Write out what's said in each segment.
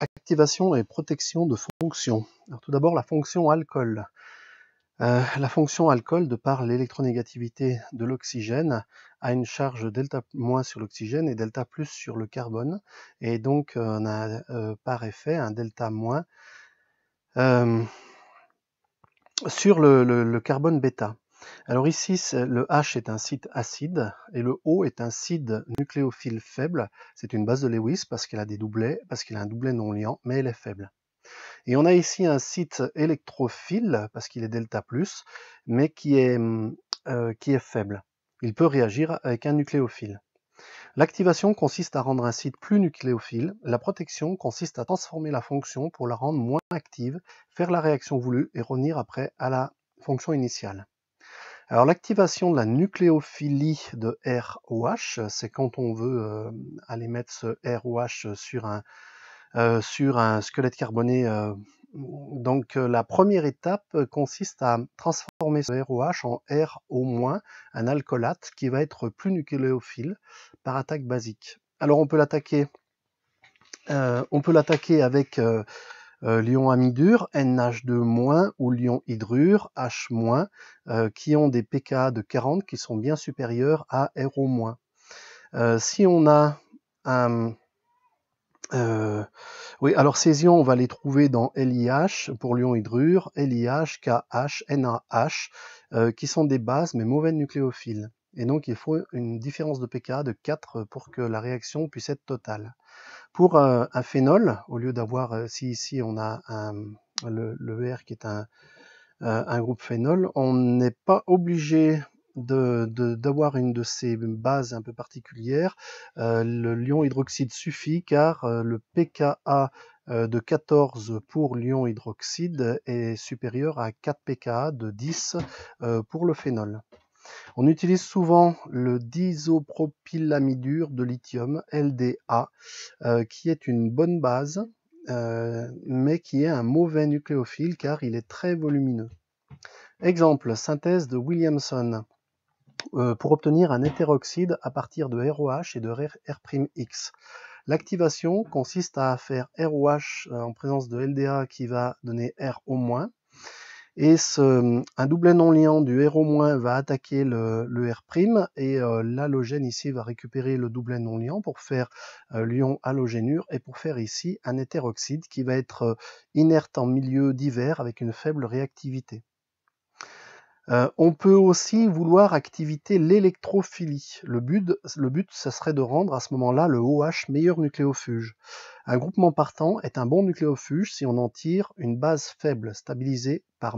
Activation et protection de fonctions. Alors, tout d'abord, la fonction alcool. La fonction alcool, de par l'électronégativité de l'oxygène, a une charge delta- sur l'oxygène et delta plus sur le carbone. Et donc, on a par effet un delta- sur le carbone bêta. Alors ici, le H est un site acide et le O est un side nucléophile faible. C'est une base de Lewis parce qu'elle a des doublets, parce qu'il a un doublet non liant, mais elle est faible. Et on a ici un site électrophile parce qu'il est delta+, mais qui est faible. Il peut réagir avec un nucléophile. L'activation consiste à rendre un site plus nucléophile. La protection consiste à transformer la fonction pour la rendre moins active, faire la réaction voulue et revenir après à la fonction initiale. Alors l'activation de la nucléophilie de ROH, c'est quand on veut aller mettre ce ROH sur un squelette carboné. Donc la première étape consiste à transformer ce ROH en RO-, un alcoolate qui va être plus nucléophile par attaque basique. Alors on peut l'attaquer avec l'ion amidure, NH2- ou l'ion hydrure, H-, qui ont des pKa de 40 qui sont bien supérieurs à RO-. Si on a un oui, alors ces ions, on va les trouver dans LiH pour l'ion hydrure, LiH, KH, NaH, qui sont des bases mais mauvais nucléophiles. Et donc il faut une différence de pKa de 4 pour que la réaction puisse être totale. Pour un phénol, au lieu d'avoir, si ici on a le R qui est un groupe phénol, on n'est pas obligé d'avoir une de ces bases un peu particulières. Le l'ion hydroxyde suffit car le pKa de 14 pour l'ion hydroxyde est supérieur à 4 pKa de 10 pour le phénol. On utilise souvent le disopropylamidure de lithium, LDA, qui est une bonne base, mais qui est un mauvais nucléophile car il est très volumineux. Exemple, synthèse de Williamson pour obtenir un hétéroxyde à partir de ROH et de R'(X). L'activation consiste à faire ROH en présence de LDA qui va donner RO-, et un doublet non liant du RO- va attaquer le R' et l'halogène ici va récupérer le doublet non liant pour faire l'ion halogénure et pour faire ici un hétéroxyde qui va être inerte en milieu divers avec une faible réactivité. On peut aussi vouloir activer l'électrophilie. Le but, ça serait de rendre à ce moment-là le OH meilleur nucléofuge. Un groupement partant est un bon nucléofuge si on en tire une base faible, stabilisée par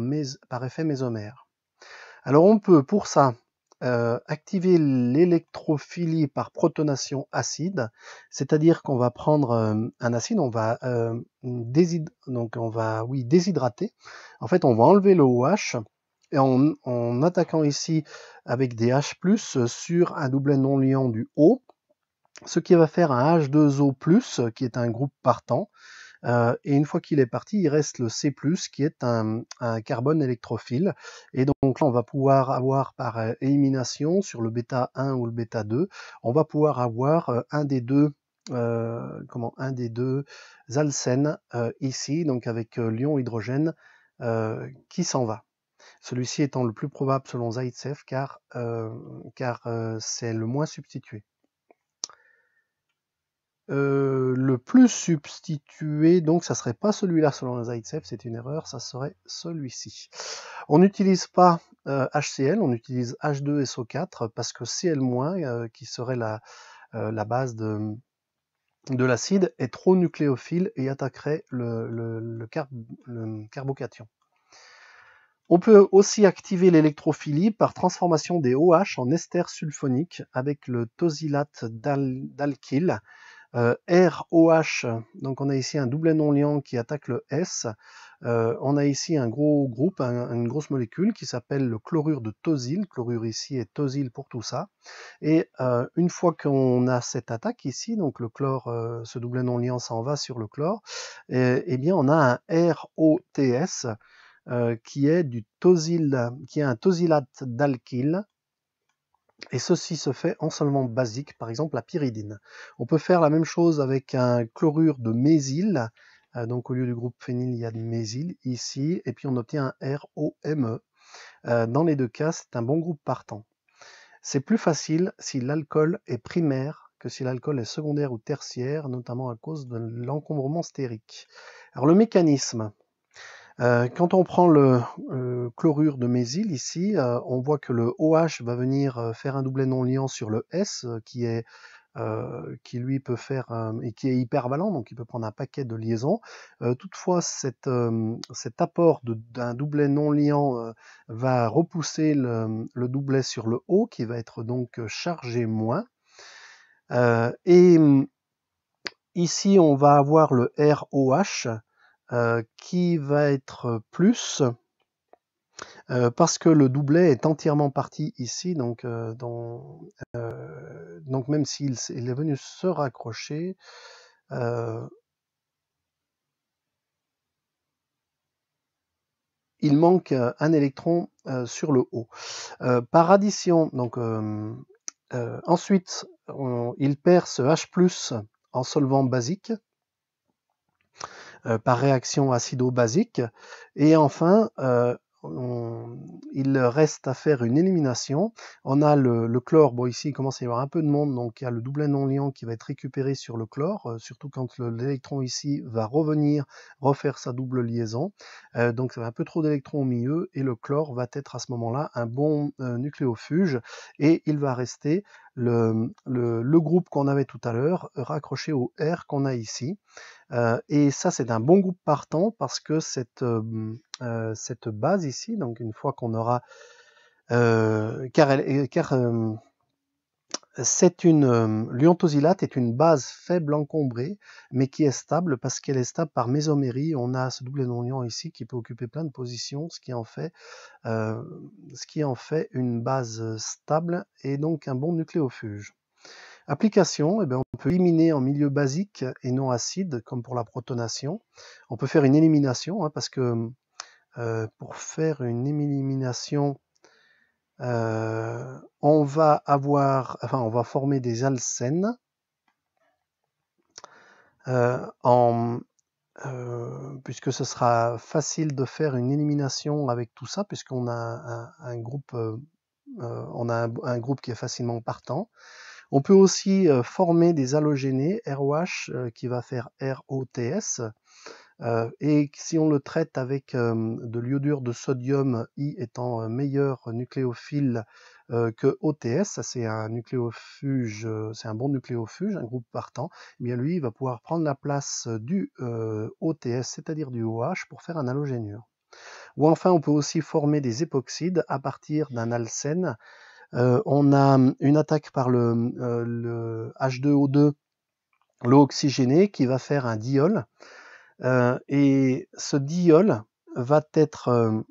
effet mésomère. Alors on peut pour ça activer l'électrophilie par protonation acide, c'est-à-dire qu'on va prendre un acide, on va déshydrater. En fait, on va enlever le OH, et en attaquant ici avec des H+, sur un doublet non liant du O, ce qui va faire un H2O+, qui est un groupe partant, et une fois qu'il est parti, il reste le C+, qui est un carbone électrophile, et donc là on va pouvoir avoir par élimination sur le bêta 1 ou le bêta 2, on va pouvoir avoir un des deux alcènes ici, donc avec l'ion hydrogène qui s'en va. Celui-ci étant le plus probable selon Zaïtsev car c'est le moins substitué. Le plus substitué, donc ça serait pas celui-là selon Zaïtsev, c'est une erreur, ça serait celui-ci. On n'utilise pas HCl, on utilise H2SO4 parce que Cl-, qui serait la base de l'acide, est trop nucléophile et attaquerait le carbocation. On peut aussi activer l'électrophilie par transformation des OH en ester sulfonique avec le tosylate d'alkyle. ROH, donc on a ici un doublet non liant qui attaque le S. On a ici un gros groupe, une grosse molécule qui s'appelle le chlorure de tosyle. Chlorure ici est tosyle pour tout ça. Et une fois qu'on a cette attaque ici, donc le chlore, ce doublet non liant s'en va sur le chlore, et bien on a un ROTS qui est un tosylate d'alkyle, et ceci se fait en solvant basique, par exemple la pyridine. On peut faire la même chose avec un chlorure de mésyle, Donc au lieu du groupe phényl, il y a de mésyl ici, et puis on obtient un ROME. Dans les deux cas, c'est un bon groupe partant. C'est plus facile si l'alcool est primaire que si l'alcool est secondaire ou tertiaire, notamment à cause de l'encombrement stérique. Alors le mécanisme, quand on prend le chlorure de mésyl ici, on voit que le OH va venir faire un doublet non liant sur le S, qui lui peut faire et qui est hypervalent, donc il peut prendre un paquet de liaisons. Toutefois, cet apport d'un doublet non liant va repousser le doublet sur le O, qui va être donc chargé moins. Et ici, on va avoir le ROH qui va être plus, parce que le doublet est entièrement parti ici, donc même s'il est venu se raccrocher, il manque un électron sur le O. Par addition, donc ensuite, il perd ce H+ en solvant basique, par réaction acido-basique, et enfin, il reste à faire une élimination. On a le chlore, bon ici il commence à y avoir un peu de monde, donc il y a le doublet non liant qui va être récupéré sur le chlore, surtout quand l'électron ici va revenir refaire sa double liaison. Donc ça va un peu trop d'électrons au milieu, et le chlore va être à ce moment-là un bon nucléofuge, et il va rester le groupe qu'on avait tout à l'heure raccroché au R qu'on a ici. Et ça, c'est un bon groupe partant, parce que cette base ici, donc une fois qu'on aura, l'ion-tosylate est une base faible encombrée, mais qui est stable parce qu'elle est stable par mésomérie. On a ce doublet non liant ici qui peut occuper plein de positions, ce qui en fait une base stable et donc un bon nucléofuge. Application, eh bien, on peut éliminer en milieu basique et non acide, comme pour la protonation. On peut faire une élimination, parce que pour faire une élimination, on va former des alcènes puisque ce sera facile de faire une élimination avec tout ça, puisqu'on a un groupe qui est facilement partant. On peut aussi former des halogénés, ROH qui va faire ROTS, et si on le traite avec de l'iodure de sodium, I étant meilleur nucléophile que OTS, ça c'est un nucléofuge, c'est un bon nucléofuge, un groupe partant, eh bien lui il va pouvoir prendre la place du OTS, c'est-à-dire du OH, pour faire un halogénure. Ou enfin on peut aussi former des époxydes à partir d'un alcène. On a une attaque par le H2O2, l'eau oxygénée, qui va faire un diol. Et ce diol va être...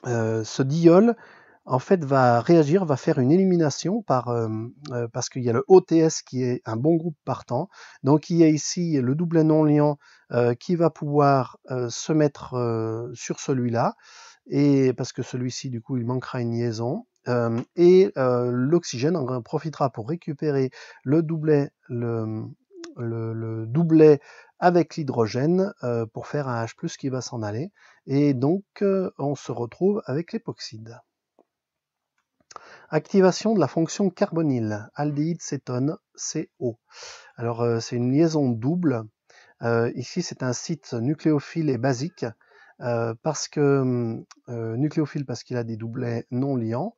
ce diol, en fait, va réagir, va faire une élimination parce qu'il y a le OTS qui est un bon groupe partant. Donc il y a ici le doublet non liant qui va pouvoir se mettre sur celui-là, et parce que celui-ci, du coup, il manquera une liaison. Et l'oxygène en profitera pour récupérer le doublet, le doublet avec l'hydrogène pour faire un H+ qui va s'en aller. Et donc, on se retrouve avec l'époxyde. Activation de la fonction carbonyle, aldéhyde cétone, CO. Alors, c'est une liaison double. Ici, c'est un site nucléophile et basique, nucléophile parce qu'il a des doublets non liants,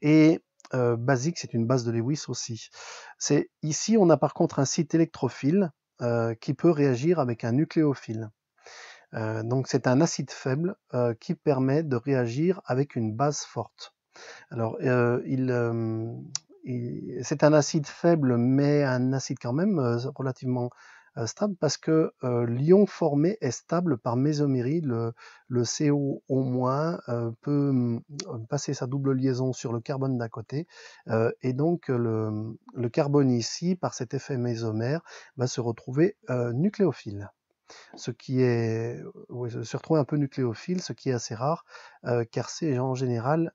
et basique, c'est une base de Lewis aussi. Ici, on a par contre un site électrophile qui peut réagir avec un nucléophile. Donc c'est un acide faible qui permet de réagir avec une base forte. Alors, c'est un acide faible, mais un acide quand même relativement stable, parce que l'ion formé est stable par mésomérie. Le CO au- peut passer sa double liaison sur le carbone d'à côté, et donc le carbone ici, par cet effet mésomère, va se retrouver nucléophile. Se retrouver un peu nucléophile, ce qui est assez rare, car c'est en général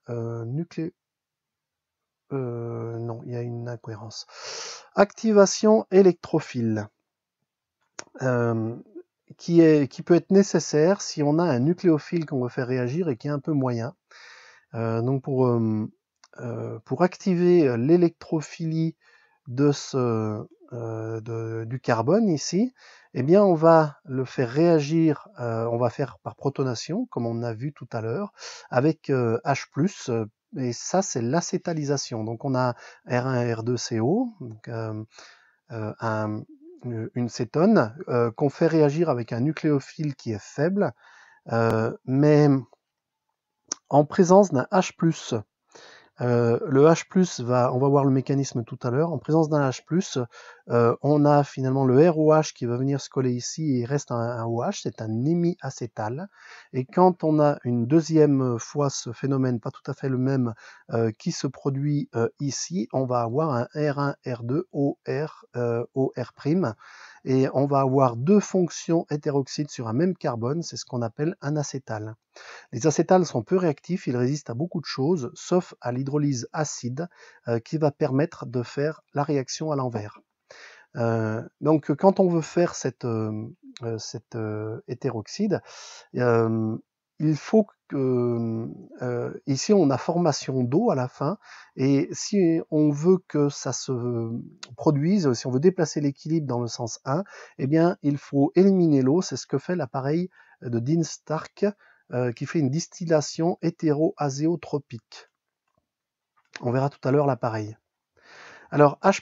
non, il y a une incohérence. Activation électrophile. qui peut être nécessaire si on a un nucléophile qu'on veut faire réagir et qui est un peu moyen. Donc pour activer l'électrophilie de du carbone ici, eh bien on va le faire réagir, on va faire par protonation, comme on a vu tout à l'heure, avec H+, et ça c'est l'acétalisation. Donc on a R1R2CO, donc, une cétone qu'on fait réagir avec un nucléophile qui est faible, mais en présence d'un H+. Le H+, on va voir le mécanisme tout à l'heure. En présence d'un H+, on a finalement le ROH qui va venir se coller ici et il reste un OH, c'est un hémiacétal. Et quand on a une deuxième fois ce phénomène, pas tout à fait le même, qui se produit ici, on va avoir un R1R2OR, OR', et on va avoir deux fonctions hétéroxydes sur un même carbone, c'est ce qu'on appelle un acétal. Les acétals sont peu réactifs, ils résistent à beaucoup de choses, sauf à l'hydrolyse acide qui va permettre de faire la réaction à l'envers. Donc quand on veut faire cette hétéroxyde, il faut que ici on a formation d'eau à la fin, et si on veut que ça se produise, si on veut déplacer l'équilibre dans le sens 1, eh bien il faut éliminer l'eau. C'est ce que fait l'appareil de Dean Stark qui fait une distillation hétéroazéotropique. On verra tout à l'heure l'appareil. Alors H+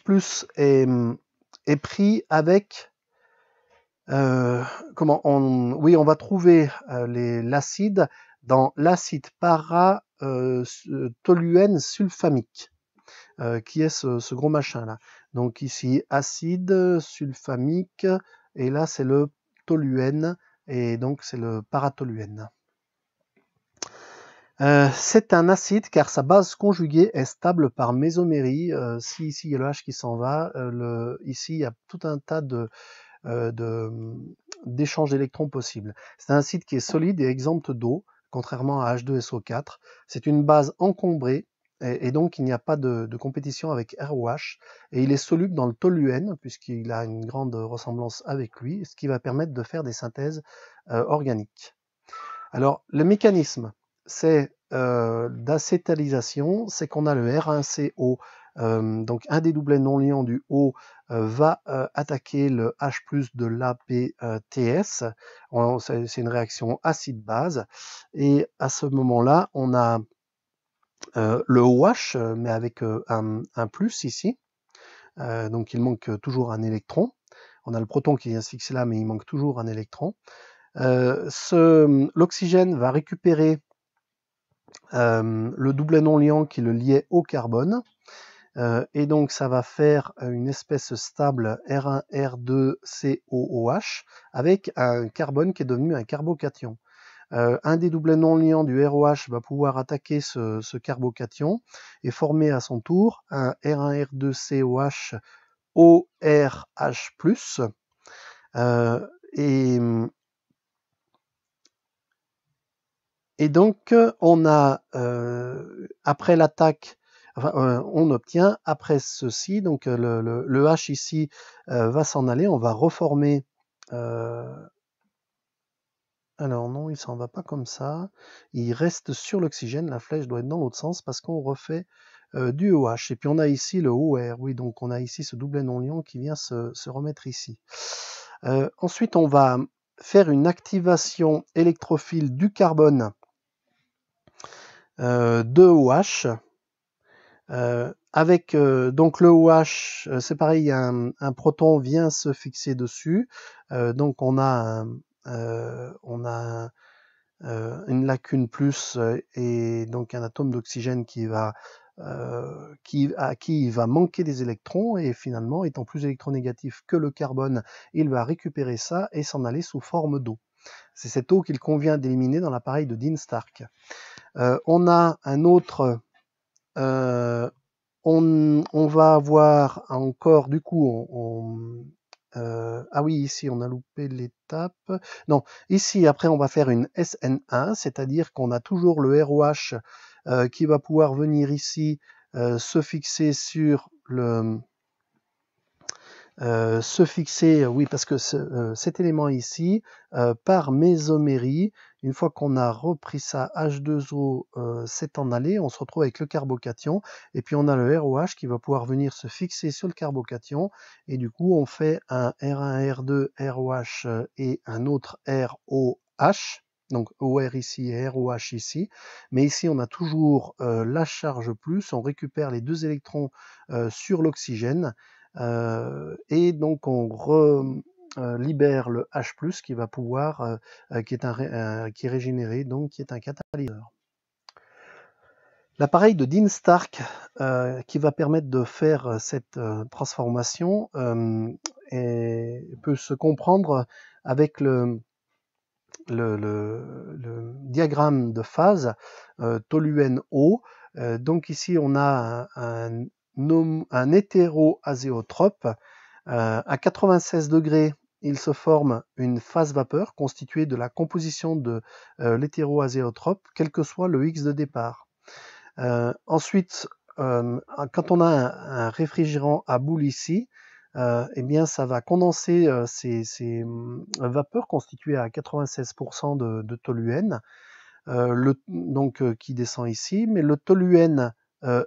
est pris avec oui, on va trouver l'acide dans l'acide para-toluène sulfamique, qui est ce gros machin là. Donc ici acide sulfamique, et là c'est le toluène, et donc c'est le paratoluène. C'est un acide car sa base conjuguée est stable par mésomérie. Si ici il y a le H qui s'en va, ici il y a tout un tas d'échanges d'électrons possibles. C'est un acide qui est solide et exempt d'eau, contrairement à H2SO4. C'est une base encombrée, et donc il n'y a pas de compétition avec ROH, et il est soluble dans le toluène puisqu'il a une grande ressemblance avec lui, ce qui va permettre de faire des synthèses organiques. Alors le mécanisme, c'est d'acétalisation, c'est qu'on a le R1CO, donc un des doublets non liants du O va attaquer le H+ de l'APTS. C'est une réaction acide-base, et à ce moment-là, on a le OH, mais avec un plus ici, donc il manque toujours un électron. On a le proton qui vient se fixer là, mais il manque toujours un électron. L'oxygène va récupérer le doublet non liant qui le liait au carbone, et donc ça va faire une espèce stable R1R2COOH avec un carbone qui est devenu un carbocation. Un des doublets non liants du ROH va pouvoir attaquer ce carbocation et former à son tour un R1R2COH ORH+, et donc on a après l'attaque, on obtient après ceci, donc le H ici va s'en aller, on va reformer. Alors non, il s'en va pas comme ça, il reste sur l'oxygène, la flèche doit être dans l'autre sens parce qu'on refait du OH. Et puis on a ici le OR, oui, donc on a ici ce doublet non liant qui vient se remettre ici. Ensuite, on va faire une activation électrophile du carbone de OH, avec donc le OH, c'est pareil, un proton vient se fixer dessus, donc on a une lacune plus, et donc un atome d'oxygène qui va à qui il va manquer des électrons, et finalement étant plus électronégatif que le carbone, il va récupérer ça et s'en aller sous forme d'eau. C'est cette eau qu'il convient d'éliminer dans l'appareil de Dean Stark. On a un autre, on va avoir encore, du coup, ah oui, ici on a loupé l'étape. Non, ici après on va faire une SN1, c'est-à-dire qu'on a toujours le ROH qui va pouvoir venir ici se fixer sur se fixer, oui, parce que cet élément ici, par mésomérie, une fois qu'on a repris ça H2O s'est en allé, on se retrouve avec le carbocation, et puis on a le ROH qui va pouvoir venir se fixer sur le carbocation, et du coup on fait un R1, R2, ROH et un autre ROH, donc OR ici et ROH ici, mais ici on a toujours la charge plus, on récupère les deux électrons sur l'oxygène, et donc on libère le H+, qui va pouvoir, qui est régénéré, donc qui est un catalyseur. L'appareil de Dean Stark qui va permettre de faire cette transformation peut se comprendre avec le diagramme de phase toluène-O. Donc ici on a un hétéroazéotrope. À 96 degrés, il se forme une phase vapeur constituée de la composition de l'hétéroazéotrope, quel que soit le X de départ. Ensuite, quand on a un réfrigérant à boule ici, eh bien ça va condenser ces vapeurs constituées à 96% de toluène, qui descend ici, mais le toluène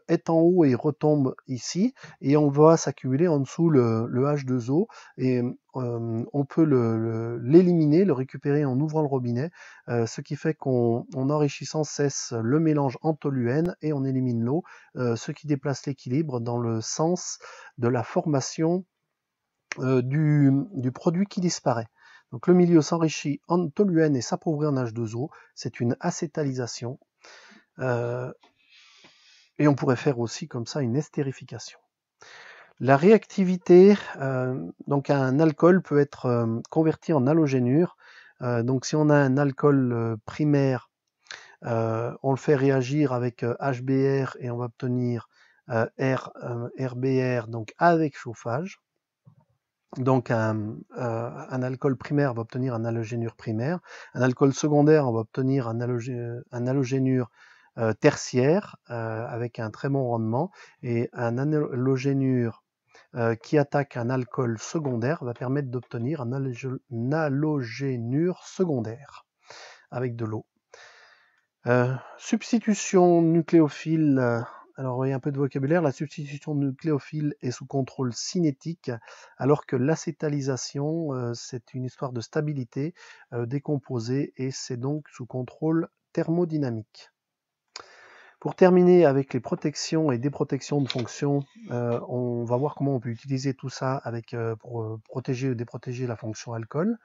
est en haut et retombe ici, et on va s'accumuler en dessous le H2O, et on peut l'éliminer, le récupérer en ouvrant le robinet, ce qui fait qu'en enrichissant cesse le mélange en toluène et on élimine l'eau, ce qui déplace l'équilibre dans le sens de la formation du produit qui disparaît. Donc le milieu s'enrichit en toluène et s'appauvrit en H2O, c'est une acétalisation. Et on pourrait faire aussi comme ça une estérification. La réactivité, donc un alcool peut être converti en halogénure. Donc si on a un alcool primaire, on le fait réagir avec HBr et on va obtenir RBr, donc avec chauffage. Donc un alcool primaire va obtenir un halogénure primaire, un alcool secondaire on va obtenir un halogénure tertiaire avec un très bon rendement, et un halogénure qui attaque un alcool secondaire va permettre d'obtenir un halogénure secondaire avec de l'eau. Substitution nucléophile. Alors, il y a un peu de vocabulaire. La substitution nucléophile est sous contrôle cinétique, alors que l'acétalisation, c'est une histoire de stabilité des composés, et c'est donc sous contrôle thermodynamique. Pour terminer avec les protections et déprotections de fonctions, on va voir comment on peut utiliser tout ça pour protéger ou déprotéger la fonction alcool.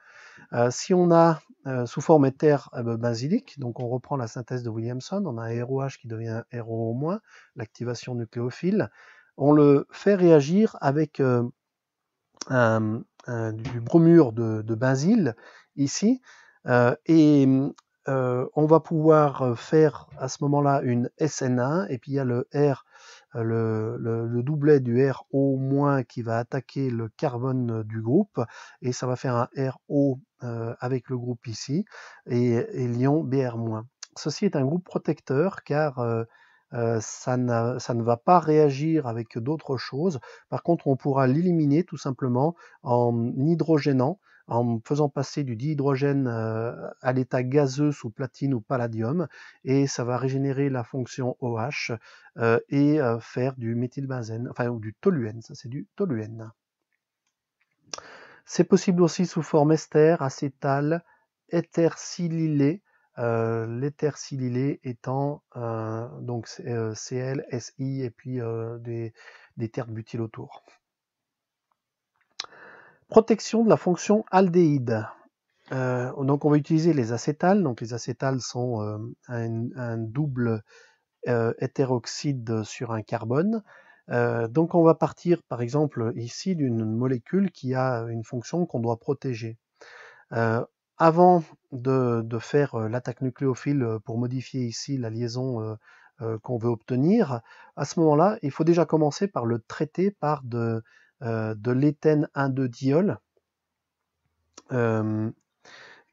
Si on a sous forme éther benzylique, donc on reprend la synthèse de Williamson, on a un ROH qui devient RO-, l'activation nucléophile, on le fait réagir avec du bromure de benzyle ici, et on va pouvoir faire à ce moment-là une SN1, et puis il y a le R, le doublet du RO- qui va attaquer le carbone du groupe, et ça va faire un RO avec le groupe ici, et l'ion Br-. Ceci est un groupe protecteur car ça ne va pas réagir avec d'autres choses. Par contre, on pourra l'éliminer tout simplement en hydrogénant, en faisant passer du dihydrogène à l'état gazeux sous platine ou palladium, et ça va régénérer la fonction OH et faire du méthylbenzène, enfin ou du toluène, ça c'est du toluène. C'est possible aussi sous forme ester, acétal, éthersilylé, l'éthersilylé étant donc Cl, Si et puis des terres butyl autour. Protection de la fonction aldéhyde. Donc on va utiliser les acétals. Donc les acétals sont un double hétéroxyde sur un carbone. Donc on va partir par exemple ici d'une molécule qui a une fonction qu'on doit protéger. Avant de faire l'attaque nucléophile pour modifier ici la liaison qu'on veut obtenir, à ce moment-là, il faut déjà commencer par le traiter par de l'éthène 1,2-diol,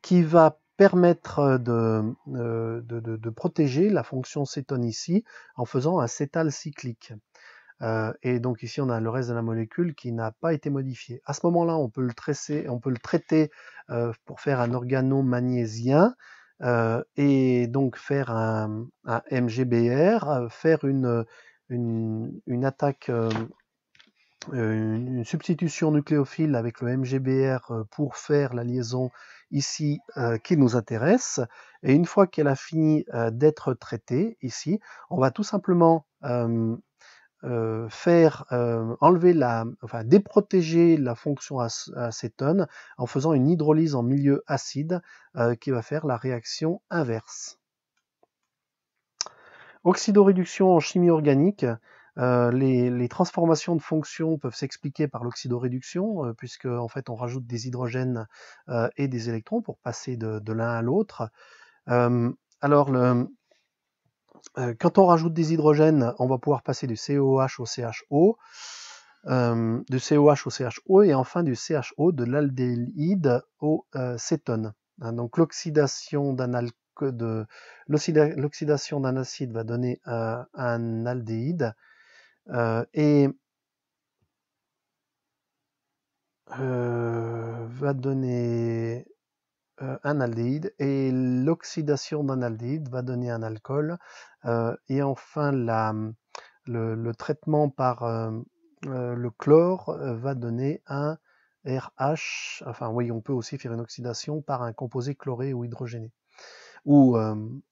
qui va permettre de protéger la fonction cétone ici en faisant un cétal cyclique. et donc ici on a le reste de la molécule qui n'a pas été modifié. À ce moment-là, on peut le traiter pour faire un organomagnésiien, et donc faire un MGBR, faire une attaque, une substitution nucléophile avec le MGBR pour faire la liaison ici qui nous intéresse. Et une fois qu'elle a fini d'être traitée ici, on va tout simplement déprotéger la fonction acétone en faisant une hydrolyse en milieu acide qui va faire la réaction inverse. Oxydoréduction en chimie organique. Les transformations de fonctions peuvent s'expliquer par l'oxydoréduction, puisque en fait on rajoute des hydrogènes et des électrons pour passer de l'un à l'autre. Quand on rajoute des hydrogènes, on va pouvoir passer du COH au CHO, du COH au CHO et enfin du CHO, de l'aldéhyde au cétone. Donc l'oxydation d'un acide va donner un aldéhyde et va donner un aldéhyde, et l'oxydation d'un aldéhyde va donner un alcool, et enfin le traitement par le chlore va donner un RH. Enfin oui, on peut aussi faire une oxydation par un composé chloré ou hydrogéné ou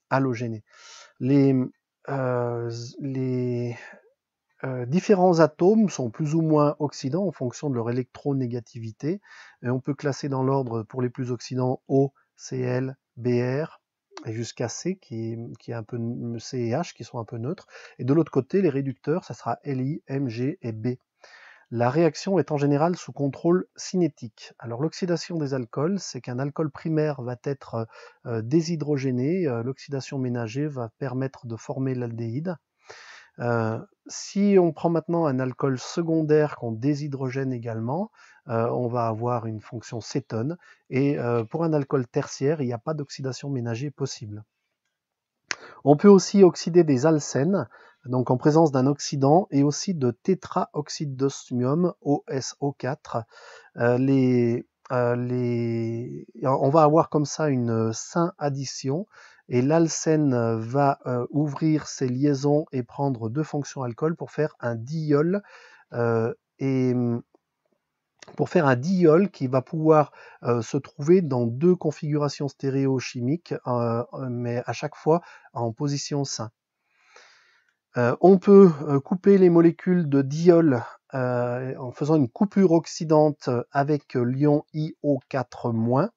halogéné. Les différents atomes sont plus ou moins oxydants en fonction de leur électronégativité, et on peut classer dans l'ordre pour les plus oxydants O, Cl, Br, et jusqu'à C qui est un peu C et H qui sont un peu neutres. Et de l'autre côté, les réducteurs, ça sera Li, Mg et B. La réaction est en général sous contrôle cinétique. Alors l'oxydation des alcools, c'est qu'un alcool primaire va être déshydrogéné, l'oxydation ménagée va permettre de former l'aldéhyde. Si on prend maintenant un alcool secondaire qu'on déshydrogène également, on va avoir une fonction cétone, et pour un alcool tertiaire, il n'y a pas d'oxydation ménagée possible. On peut aussi oxyder des alcènes, donc en présence d'un oxydant, et aussi de tétraoxyde d'osmium, OSO4. On va avoir comme ça une addition, et l'alcène va ouvrir ses liaisons et prendre deux fonctions alcool pour faire un diol, et pour faire un diol qui va pouvoir se trouver dans deux configurations stéréochimiques, mais à chaque fois en position 5. On peut couper les molécules de diol en faisant une coupure oxydante avec l'ion IO4-.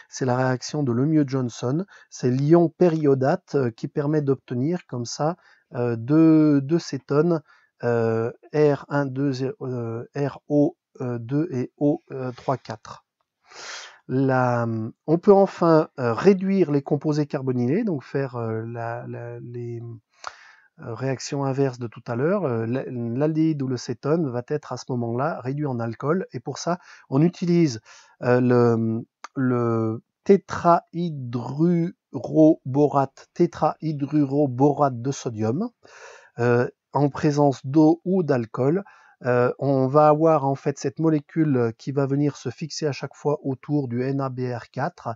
C'est la réaction de Lemieux-Johnson. C'est l'ion périodate qui permet d'obtenir comme ça deux cétones, R1,2, RO2 et O3,4. On peut enfin réduire les composés carbonylés, donc faire les réaction inverse de tout à l'heure. L'aldéhyde ou le cétone va être à ce moment-là réduit en alcool, et pour ça on utilise le tétrahydruroborate de sodium en présence d'eau ou d'alcool. On va avoir en fait cette molécule qui va venir se fixer à chaque fois autour du NABR4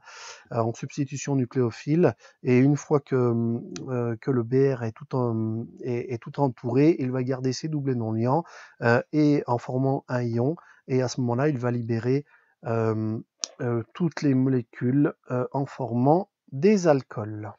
en substitution nucléophile, et une fois que le BR est tout entouré, il va garder ses doublés non liants et en formant un ion, et à ce moment-là il va libérer toutes les molécules en formant des alcools.